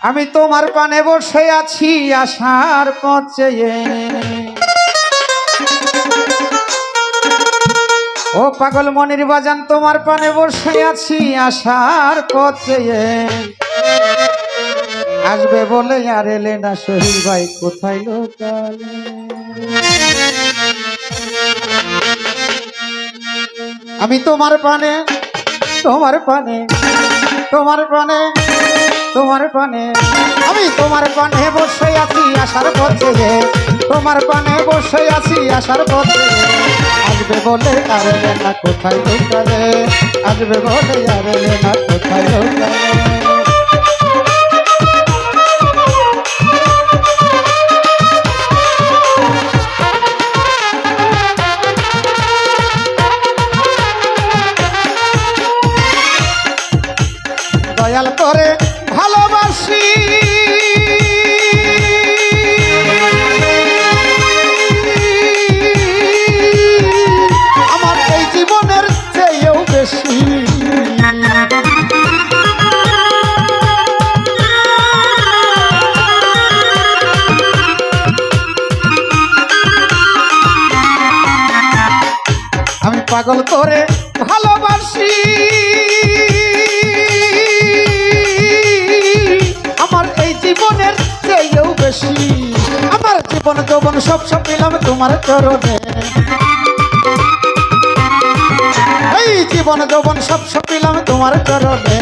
আমি তোমার পানে বসে আছি আশার পথে, ও পাগল মনির বাজান তোমার পানে বসে আছি আশার পথে। আসবে বলে আর এলে না শহীদ ভাই কোথায় লোকালে। আমি তোমার পানে তোমার পানে তোমার পানে তোমার পানে আমি তোমার পানে বসে আছি আশার পথে, তোমার পানে বসে আছি আশার পথে। আসবে বলে আর এলে না কোথায় লোকালে, আসবে বলে আর এলে না কোথায় লোকালে। দয়াল করে ভালোবাসি আমার এই জীবনের চেয়েও বেশি। আমি পাগল করে ভালোবাসি আমার এই জীবনের চেয়েও বেশি। আমার জীবন যৌবন সব পেলাম তোমার চরণে, এই জীবন যৌবন সব পেলাম তোমার চরণে।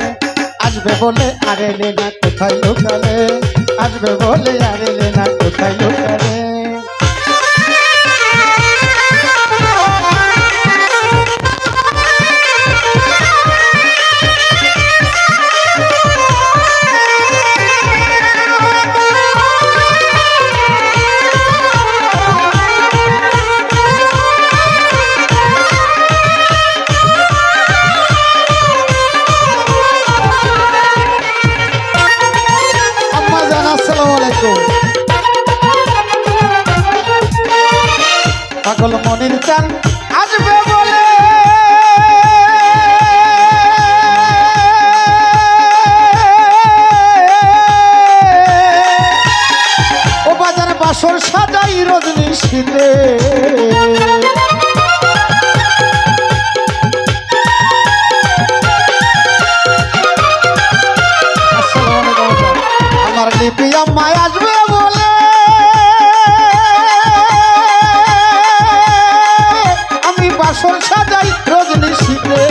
আসবে বলে আর এলে না কোথায় লোকালে, আসবে বলে আর এলে না কোথায় লোকালে। পাগল মনির চান আসবে বলে ও বাজার বাসর সাজাই রজনী শীতে। আমার লিপি আম্মায় আসবে বলে বাসর সাজাই রজনী শীতে।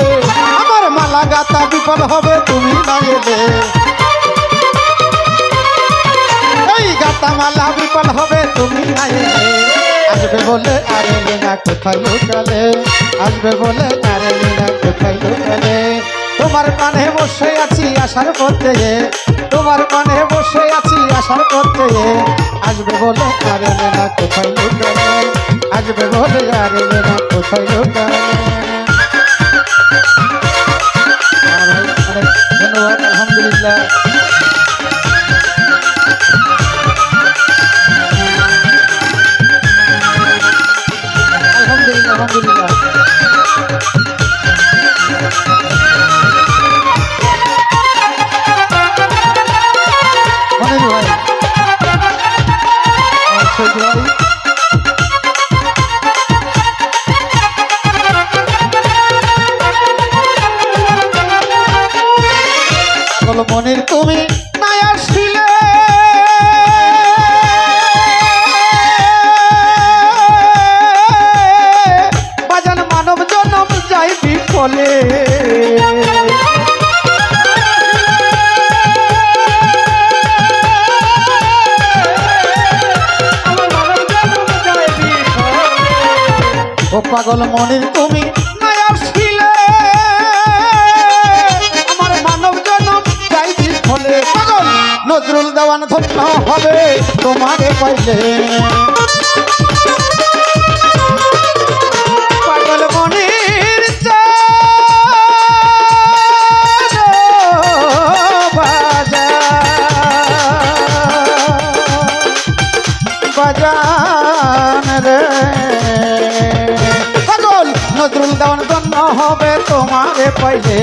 আমার মালা গাতা বিপদ হবে তুমি না এলে, এই গাতা মালা বিপদ হবে তুমি না এলে। আসবে বলে আর এলে না কোথায় লোকালে, আসবে বলে আর এলে না কোথায় লোকালে। তোমার পানে বসে আছি আশার পথে, তোমার পানে বসে আছি আশার পথে। আসবে বলে আর এলে না কোথায় লোকালে, আসবে বলে আর এলে না কোথায় লোকালে। ধন্যবাদ, আলহামদুলিল্লাহ। আলহামদুলিল্লাহ আলহামদুলিল্লাহ। মনির ভাই মনির তুমি নাই আসিলে বাজান মানব জনম যাই বিফলে। ও পাগল মনির তুমি নাই আসিলে আমার মানব জনম যাই বিফলে। পাগল নজরুল দেওয়ান ধন্য হবে তোমারে পাইলে। পাগল মনির বাজান রে, পাগল নজরুল দেওয়ান ধন্য হবে তোমারে পাইলে।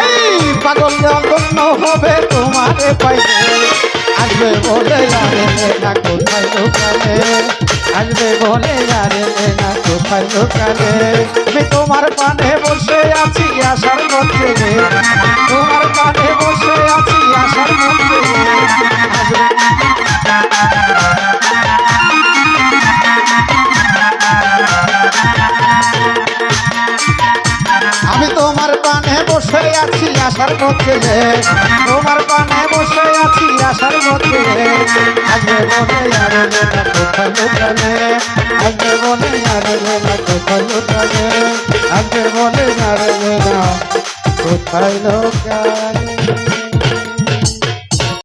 এই হবে তোমারে পাইলে আসবে বলে আরে না কোথায় লোকালে আসবে বলে আরে না কোথায় লোকালে আমি তোমার পানে বসে আছি আশার মধ্যে তোমার পানে বসে আছি আশার মধ্যে আসবে আমি তোমার পানে বসে আছি আশার মধ্যে তোমার পানে বসে আছি আশার মধ্যে আসবে বলে আরে না কোথায় লোকালে আসবে বলে আরে না কোথায় লোকালে আসবে বলে আরে না কোথায় লোকালে